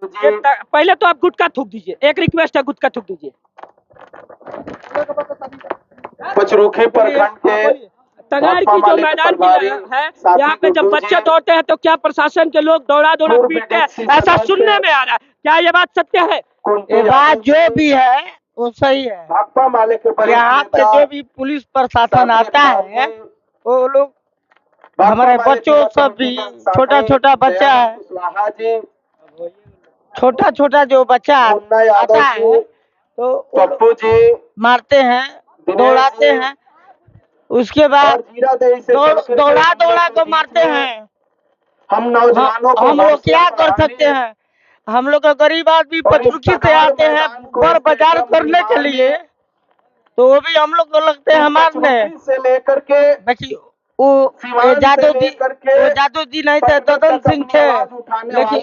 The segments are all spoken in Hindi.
पहले तो आप गुटखा थूक दीजिए, एक रिक्वेस्ट है, गुटखा थूक दीजिए। पचरुखी प्रखंड के तगाड़ की जो मैदान है, यहाँ पे जब बच्चे दौड़ते हैं तो क्या प्रशासन के लोग दौड़ा दौड़ा पीटते हैं, ऐसा सुनने में आ रहा है, क्या ये बात सत्य है? ये बात जो भी है वो सही है। यहाँ पे जो भी पुलिस प्रशासन आता है वो लोग हमारे बच्चों सब भी, छोटा छोटा बच्चा है, छोटा छोटा जो बच्चा आता है तो मारते हैं, दौड़ाते हैं, उसके बाद दौड़ा दौड़ा को मारते हैं। हम लोग क्या कर सकते हैं? हम लोग का गरीब आदमी पचरुखी से आते हैं पर बाजार करने के लिए, तो वो भी हम लोग को लगते हैं मारने से लेकर के। देखिए वो जादू दी नहीं थे, ददन सिंह थे, लेकिन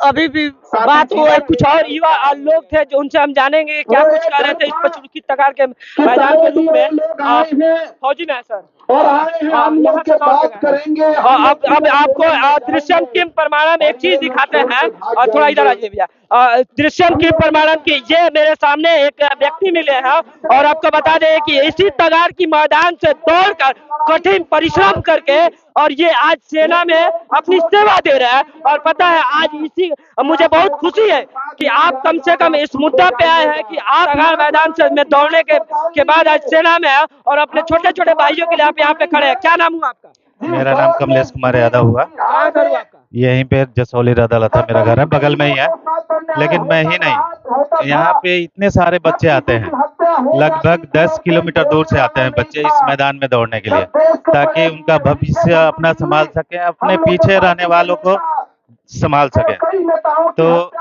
अभी भी बात वो है। कुछ और युवा लोग थे जो उनसे हम जानेंगे क्या कुछ कर रहे थे इस पचरुखी तगाड़ के मैदान के रूप में। फौजी में है सर, और हम लोग से बात करेंगे। अब आपको दृश्यम टीम प्रमाणन एक चीज दिखाते हैं, और थोड़ा इधर आ जाइए भैया। दृश्यम टीम प्रमाणन की ये मेरे सामने एक व्यक्ति मिले हैं, और आपको बता दें कि इसी तगाड़ की मैदान से दौड़कर कठिन परिश्रम करके और ये आज सेना में अपनी सेवा दे रहे हैं। और पता है आज इसी मुझे बहुत खुशी है कि आप कम से कम इस मुद्दा पे आए हैं कि आप तगाड़ मैदान से में दौड़ने के बाद आज सेना में है और अपने छोटे छोटे भाइयों के लिए आप यहाँ पे खड़े हैं। क्या नाम हुआ आपका? मेरा नाम कमलेश कुमार यादव हुआ। कहाँ घर हुआ आपका? यहीं पे जसौली अदालत है, मेरा घर है, बगल में ही है। लेकिन मैं ही नहीं, यहाँ पे इतने सारे बच्चे आते हैं, लगभग 10 किलोमीटर दूर से आते हैं बच्चे इस मैदान में दौड़ने के लिए, ताकि उनका भविष्य अपना संभाल सके, अपने पीछे रहने वालों को संभाल सके। तो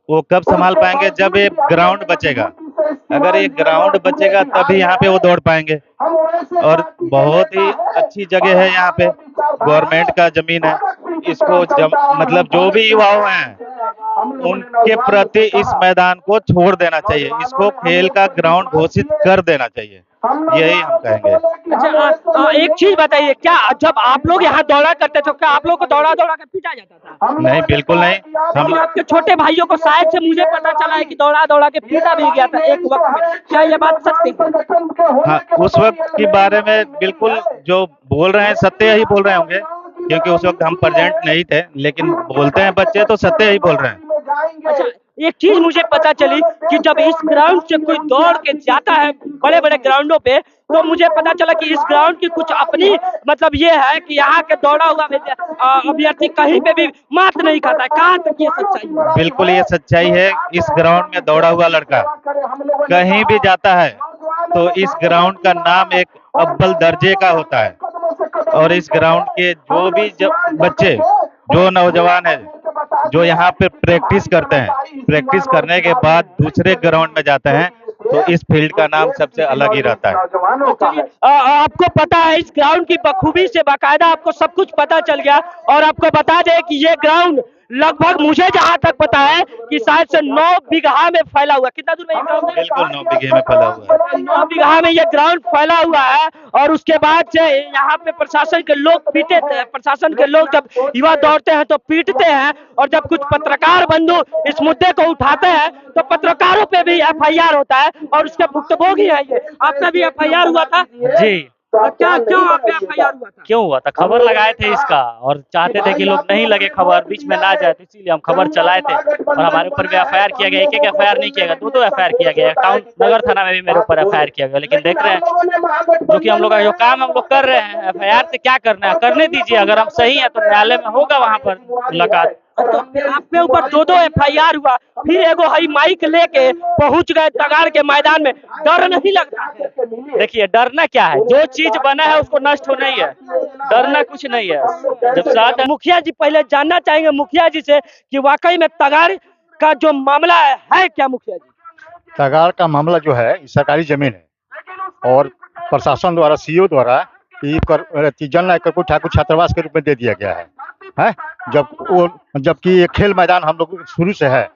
वो कब संभाल पाएंगे? जब ये ग्राउंड बचेगा। अगर ये ग्राउंड बचेगा तभी यहाँ पे वो दौड़ पाएंगे। और बहुत ही अच्छी जगह है यहाँ पे, गवर्नमेंट का जमीन है। इसको मतलब जो भी युवाओं हैं उनके प्रति इस मैदान को छोड़ देना चाहिए, इसको खेल का ग्राउंड घोषित कर देना चाहिए, यही हम कहेंगे। अच्छा, एक चीज बताइए, क्या जब आप लोग यहाँ दौड़ा करते थे क्या आप लोग को दौड़ा दौड़ा कर पीटा जाता था? नहीं, बिल्कुल नहीं। हम आपके छोटे भाइयों को शायद से मुझे पता चला है कि दौड़ा दौड़ा के पीटा भी गया था एक वक्त में, क्या ये बात सत्य है? हाँ, उस वक्त के बारे में बिल्कुल जो बोल रहे हैं सत्य ही बोल रहे होंगे, क्योंकि उस वक्त हम प्रेजेंट नहीं थे, लेकिन बोलते हैं बच्चे तो सत्य ही बोल रहे हैं। अच्छा, एक चीज मुझे पता चली कि जब इस ग्राउंड से कोई दौड़ के जाता है बड़े बड़े ग्राउंडों पे, तो मुझे पता चला कि इस ग्राउंड की कुछ अपनी मतलब ये है कि यहाँ के दौड़ा हुआ अभ्यर्थी कहीं पे भी मात नहीं खाता है। कहाँ तक ये सच्चाई है? बिल्कुल ये सच्चाई है। इस ग्राउंड में दौड़ा हुआ लड़का कहीं भी जाता है तो इस ग्राउंड का नाम एक अव्वल दर्जे का होता है। और इस ग्राउंड के जो भी बच्चे, जो नौजवान है, जो यहाँ पे प्रैक्टिस करते हैं, प्रैक्टिस करने के बाद दूसरे ग्राउंड में जाते हैं, तो इस फील्ड का नाम सबसे अलग ही रहता है। आपको पता है इस ग्राउंड की बखूबी से बाकायदा आपको सब कुछ पता चल गया। और आपको बता दें कि ये ग्राउंड लगभग मुझे जहाँ तक पता है कि शायद से 9 बीघा में फैला हुआ। कितना दूर में ये ग्राउंड है? बिल्कुल 9 बीघे में फैला हुआ है। 9 बीघा में ये ग्राउंड फैला हुआ है। और उसके बाद से यहाँ पे प्रशासन के लोग पीटे थे, प्रशासन के लोग जब युवा दौड़ते हैं तो पीटते हैं, और जब कुछ पत्रकार बंधु इस मुद्दे को उठाते हैं तो पत्रकारों पे भी FIR होता है, और उसके भुक्तभोगी है ये। आपका भी FIR हुआ था? जी। क्या क्यों आपका FIR हुआ था? क्यों हुआ था? खबर लगाए थे इसका, और चाहते थे कि लोग नहीं लगे खबर, बीच में ना जाए, तो इसीलिए हम खबर चलाए थे। और हमारे ऊपर भी FIR किया गया, एक FIR नहीं किया गया, 2 FIR किया गया। टाउन नगर थाना में भी मेरे ऊपर FIR किया गया। लेकिन देख रहे हैं जो कि हम लोग का जो काम हम लोग कर रहे हैं, FIR से क्या करना है करने दीजिए। अगर हम सही है तो न्यायालय में होगा वहाँ पर मुलाकात। तो आपके ऊपर 2 FIR हुआ, फिर एगो हई माइक लेके पहुंच गए तगाड़ के मैदान में, डर नहीं लगता? देखिए डरना क्या है, जो चीज बना है उसको नष्ट होना ही है, डरना कुछ नहीं है। जब साथ मुखिया जी, पहले जानना चाहेंगे मुखिया जी से कि वाकई में तगाड़ का जो मामला है क्या मुखिया जी? तगाड़ का मामला जो है सरकारी जमीन है, और प्रशासन द्वारा CO द्वारा ठाकुर छात्रावास के रूप में दे दिया गया है। जबकि ये खेल मैदान हम लोग शुरू से है,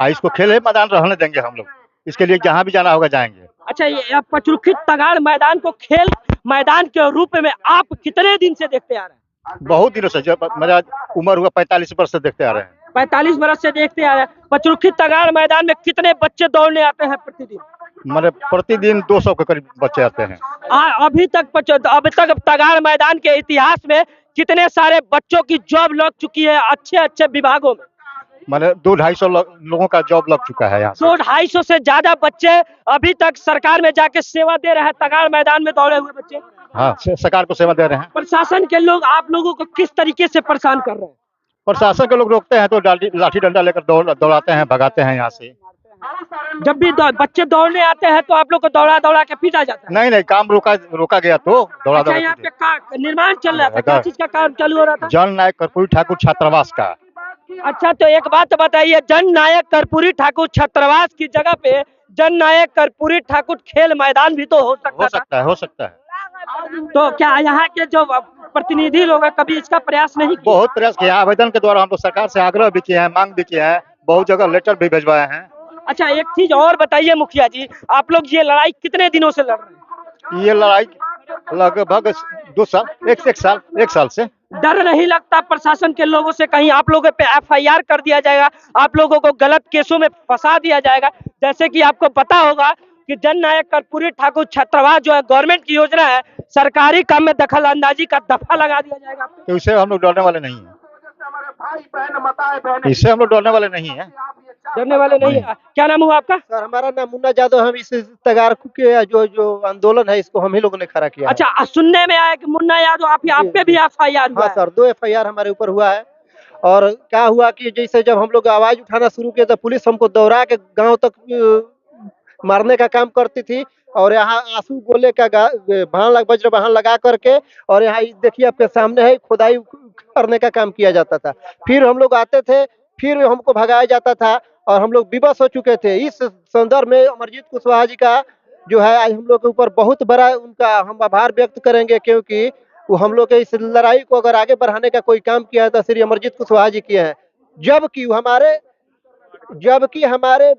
इसको खेल मैदान रहने देंगे हम लोग, इसके लिए जहाँ भी जाना होगा जाएंगे। अच्छा, ये पचरुखी तगाड़ मैदान को खेल मैदान के रूप में आप कितने दिन से देखते आ रहे हैं? बहुत दिनों से, जब मेरा उम्र हुआ 45 वर्ष से देखते आ रहे हैं। 45 बरस से देखते आ रहे हैं। पचरुखी तगाड़ मैदान में कितने बच्चे दौड़ने आते हैं प्रतिदिन? मतलब प्रतिदिन 200 के करीब बच्चे आते हैं। अभी तक तगाड़ मैदान के इतिहास में कितने सारे बच्चों की जॉब लग चुकी है अच्छे अच्छे विभागों में? मतलब 200-250 लोगों का जॉब लग चुका है यहाँ से। 200-250 से ज्यादा बच्चे अभी तक सरकार में जाके सेवा दे रहे हैं, तगाड़ मैदान में दौड़े हुए बच्चे। हाँ, सरकार को सेवा दे रहे हैं। प्रशासन के लोग आप लोगों को किस तरीके से परेशान कर रहे हैं? प्रशासन के लोग रोकते हैं तो लाठी डंडा लेकर दौड़ाते हैं, भगाते हैं यहाँ से। जब भी बच्चे दौड़ने आते हैं तो आप लोग को दौड़ा दौड़ा के पीटा जाता है? नहीं, काम रोका गया तो दौड़ा अच्छा, यहाँ पे निर्माण चल रहा था, क्या चीज का काम चालू हो रहा था? जन नायक कर्पूरी ठाकुर छात्रावास का। अच्छा, तो एक बात बताइए, जन नायक कर्पूरी ठाकुर छात्रावास की जगह पे जन नायक कर्पूरी ठाकुर खेल मैदान भी तो हो सकता है। तो क्या यहाँ के जो प्रतिनिधि लोग हैं कभी इसका प्रयास नहीं किया? बहुत प्रयास किया, आवेदन के द्वारा हम लोग सरकार से आग्रह भी किए हैं, मांग भी किए हैं, बहुत जगह लेटर भी भिजवाए हैं। अच्छा, एक चीज और बताइए मुखिया जी, आप लोग ये लड़ाई कितने दिनों से लड़ रहे हैं? ये लड़ाई लगभग 2 साल, एक साल से। डर नहीं लगता प्रशासन के लोगों से कहीं आप लोगों पे FIR कर दिया जाएगा, आप लोगों को गलत केसों में फंसा दिया जाएगा? जैसे कि आपको पता होगा कि जन नायक कर्पूरी ठाकुर छात्रावास जो है गवर्नमेंट की योजना है, सरकारी काम में दखल अंदाजी का दफा लगा दिया जाएगा। तो इससे हम लोग डरने वाले नहीं हैं। इससे हम लोग डरने वाले नहीं हैं। डरने वाले नहीं है। क्या नाम हुआ आपका? सर, हमारा नाम मुन्ना यादव। हम इस तगाड़ के जो आंदोलन है इसको हम ही लोगों ने खड़ा किया। अच्छा, सुनने में आया कि मुन्ना यादव आप पे भी FIR हुआ? हाँ सर, 2 FIR हमारे ऊपर हुआ है। और क्या हुआ कि जैसे जब हम लोग आवाज उठाना शुरू किया तो पुलिस हमको दौड़ा के गांव तक मारने का काम करती थी। और यहाँ आंसू गोले का वज्र वाहन लगा करके, और यहाँ देखिए आपके सामने है, खुदाई करने का काम किया जाता था। फिर हम लोग आते थे, फिर हमको भगाया जाता था और हम लोग विवश हो चुके थे। इस संदर्भ में अमरजीत कुशवाहा जी का जो है आज हम लोग के ऊपर बहुत बड़ा उनका हम आभार व्यक्त करेंगे, क्योंकि वो हम लोग के इस लड़ाई को अगर आगे बढ़ाने का कोई काम किया है तो श्री अमरजीत कुशवाहा जी किए हैं। जबकि हमारे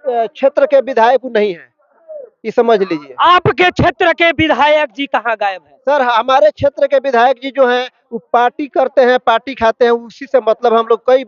क्षेत्र के विधायक नहीं है, ये समझ लीजिए। आपके क्षेत्र के विधायक जी कहाँ गायब है? सर, हमारे क्षेत्र के विधायक जी जो हैं वो पार्टी करते हैं, पार्टी खाते हैं, उसी से मतलब हम लोग कई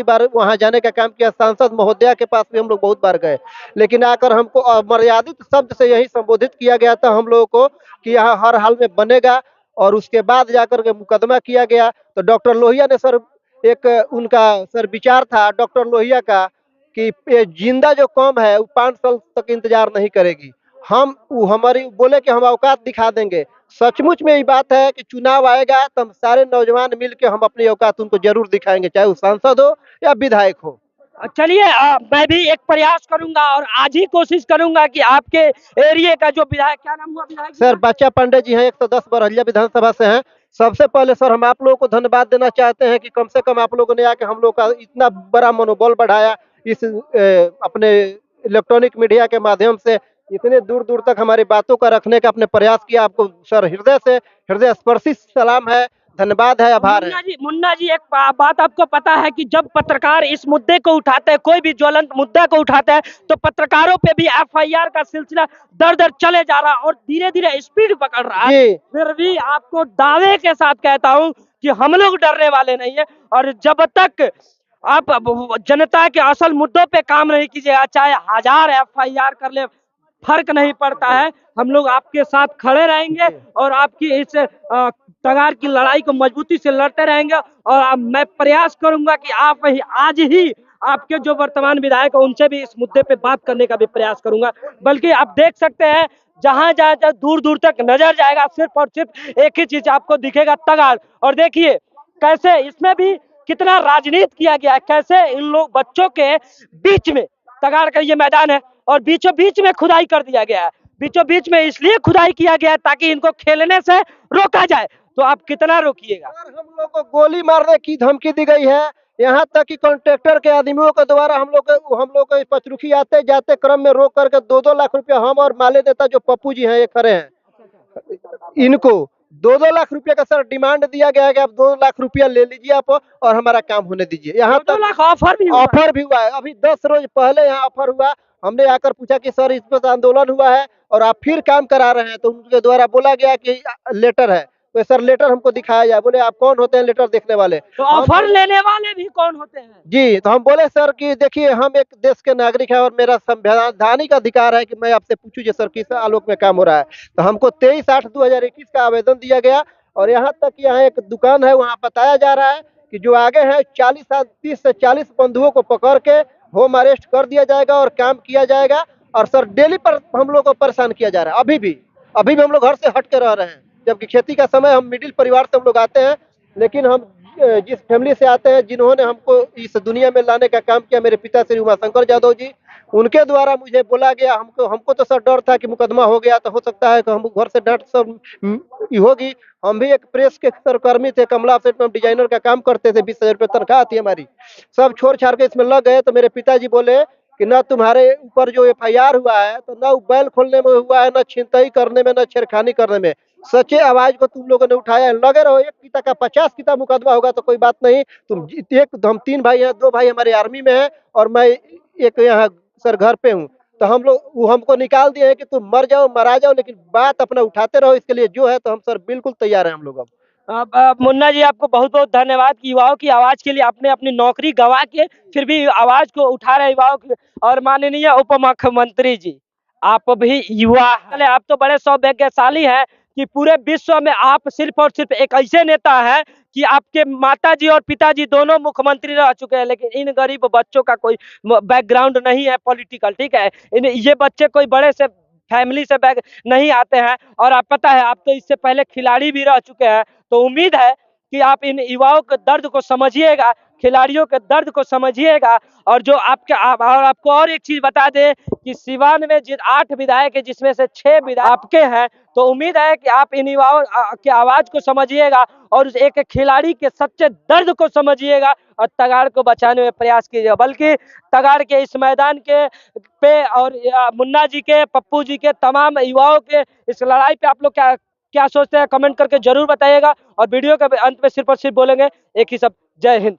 बार वहां जाने का काम किया। सांसद महोदया के पास भी हम लोग बहुत बार गए, लेकिन आकर हमको अमर्यादित शब्द से यही संबोधित किया गया था हम लोगों को कि यहाँ हर हाल में बनेगा। और उसके बाद जाकर के मुकदमा किया गया। तो डॉक्टर लोहिया ने सर एक उनका सर विचार था डॉक्टर लोहिया का कि जिंदा जो कौम है वो 5 साल तक इंतजार नहीं करेगी। हमारी बोले कि हम औकात दिखा देंगे। सचमुच में ये बात है कि चुनाव आएगा तो हम सारे नौजवान मिलके हम अपनी औकात उनको जरूर दिखाएंगे, चाहे वो सांसद हो या विधायक हो। चलिए, मैं भी एक प्रयास करूंगा और आज ही कोशिश करूंगा कि आपके एरिया का जो विधायक, क्या नाम हुआ विधायक? सर, बच्चा पांडे जी हैं, 110 बरहलिया विधानसभा से हैं। सबसे पहले सर हम आप लोगों को धन्यवाद देना चाहते हैं कि कम से कम आप लोगों ने आके हम लोग का इतना बड़ा मनोबल बढ़ाया। इस अपने इलेक्ट्रॉनिक मीडिया के माध्यम से इतने दूर दूर तक हमारी बातों का रखने का आपने प्रयास किया। आपको सर हृदय स्पर्शी सलाम है, धन्यवाद है, आभार है। मुन्ना जी, एक बात आपको पता है कि जब पत्रकार इस मुद्दे को उठाते हैं, कोई भी ज्वलंत मुद्दा को उठाते हैं, तो पत्रकारों पे भी FIR का सिलसिला दर चले जा रहा और धीरे धीरे स्पीड पकड़ रहा है। फिर भी आपको दावे के साथ कहता हूं कि हम लोग डरने वाले नहीं है। और जब तक आप जनता के असल मुद्दों पे काम नहीं कीजिएगा, चाहे 1000 FIR कर ले, फर्क नहीं पड़ता है। हम लोग आपके साथ खड़े रहेंगे और आपकी इस तगाड़ की लड़ाई को मजबूती से लड़ते रहेंगे। और मैं प्रयास करूंगा कि आज ही आपके जो वर्तमान विधायक हैं उनसे भी इस मुद्दे पे बात करने का भी प्रयास करूंगा। बल्कि आप देख सकते हैं, जहां जहां दूर दूर तक नजर जाएगा, सिर्फ और सिर्फ एक ही चीज आपको दिखेगा, तगाड़। और देखिए कैसे इसमें भी कितना राजनीति किया गया है, कैसे इन लोग बच्चों के बीच में तगाड़ का ये मैदान है और बीचों बीच में खुदाई कर दिया गया है। बीचों बीच में इसलिए खुदाई किया गया है ताकि इनको खेलने से रोका जाए। तो आप कितना रोकिएगा? हम लोग को गोली मारने की धमकी दी गई है। यहाँ तक कि कॉन्ट्रैक्टर के आदमियों के द्वारा हम लोग को पचरुखी आते जाते क्रम में रोक करके 2-2 लाख रुपया हम और माले नेता जो पप्पू जी हैं ये खड़े हैं, इनको 2-2 लाख रुपया का सर डिमांड दिया गया है कि आप 2 लाख रुपया ले लीजिए आप और हमारा काम होने दीजिए। यहाँ 2 लाख ऑफर भी हुआ है। अभी 10 रोज पहले यहाँ ऑफर हुआ। हमने आकर पूछा कि सर इस पर आंदोलन हुआ है और आप फिर काम करा रहे हैं, तो उनके द्वारा बोला गया कि लेटर है। तो सर लेटर हमको दिखाया जाए। बोले आप कौन होते हैं लेटर देखने वाले? तो ऑफर लेने वाले भी कौन होते हैं? जी, तो हम बोले सर कि देखिए हम एक देश के नागरिक हैं और मेरा संवैधानिक अधिकार है कि मैं आपसे पूछूं जो सर किस आलोक में काम हो रहा है। तो हमको 23/8/2021 का आवेदन दिया गया और यहाँ तक यहाँ एक दुकान है, वहाँ बताया जा रहा है कि जो आगे है 30 से 40 बंधुओं को पकड़ के होम अरेस्ट कर दिया जाएगा और काम किया जाएगा। और सर डेली पर हम लोग को परेशान किया जा रहा है। अभी भी हम लोग घर से हट के रह रहे हैं, जबकि खेती का समय, हम मिडिल परिवार से हम लोग आते हैं, लेकिन हम जिस फैमिली से आते हैं, जिन्होंने हमको इस दुनिया में लाने का काम किया, मेरे पिता श्री उमाशंकर यादव जी, उनके द्वारा मुझे बोला गया। हमको तो सर डर था कि मुकदमा हो गया तो हो सकता है कि हम घर से डर सब होगी। हम भी एक प्रेस के सहकर्मी थे, कमला सेट में हम डिजाइनर का काम करते थे, 20,000 रुपये तनख्वाह थी हमारी। सब छोड़ छाड़ के इसमें लग गए। तो मेरे पिताजी बोले कि न तुम्हारे ऊपर जो FIR हुआ है तो न बैल खोलने में हुआ है, न छिनतई करने में, न छेड़खानी करने में। सच्चे आवाज को तुम लोगों ने उठाया है। लगे रहो, एक पिता का 50 पिता मुकदमा होगा तो कोई बात नहीं। हम 3 भाई हैं, 2 भाई हमारे आर्मी में हैं और मैं एक यहाँ सर घर पे हूँ। तो हम लोग, वो हमको निकाल दिए हैं कि तुम मर जाओ, मरा जाओ, लेकिन बात अपना उठाते रहो। इसके लिए जो है तो हम सर बिल्कुल तैयार हैं हम लोग। अब मुन्ना जी आपको बहुत बहुत धन्यवाद कि युवाओं की आवाज के लिए आपने अपनी नौकरी गंवा के फिर भी आवाज को उठा रहे युवाओं की। और माननीय उप मुख्यमंत्री जी, आप भी युवा हैं, आप तो बड़े सौभाग्यशाली हैं कि पूरे विश्व में आप सिर्फ और सिर्फ एक ऐसे नेता हैं कि आपके माताजी और पिताजी दोनों मुख्यमंत्री रह चुके हैं, लेकिन इन गरीब बच्चों का कोई बैकग्राउंड नहीं है पॉलिटिकल, ठीक है। ये बच्चे कोई बड़े से फैमिली से बैक नहीं आते हैं। और आप पता है, आप तो इससे पहले खिलाड़ी भी रह चुके हैं, तो उम्मीद है कि आप इन युवाओं के दर्द को समझिएगा, खिलाड़ियों के दर्द को समझिएगा। और जो और आपको और एक चीज बता दें कि सिवान में 8 विधायक है, जिसमें से 6 विधायक आपके हैं। तो उम्मीद है कि आप इन युवाओं की आवाज को समझिएगा और उस एक खिलाड़ी के सच्चे दर्द को समझिएगा और तगाड़ को बचाने में प्रयास कीजिएगा। बल्कि तगाड़ के इस मैदान के पे और मुन्ना जी के, पप्पू जी के, तमाम युवाओं के इस लड़ाई पे आप लोग क्या क्या सोचते हैं, कमेंट करके जरूर बताइएगा। और वीडियो के अंत में सिर्फ और सिर्फ बोलेंगे एक ही शब्द, जय हिंद।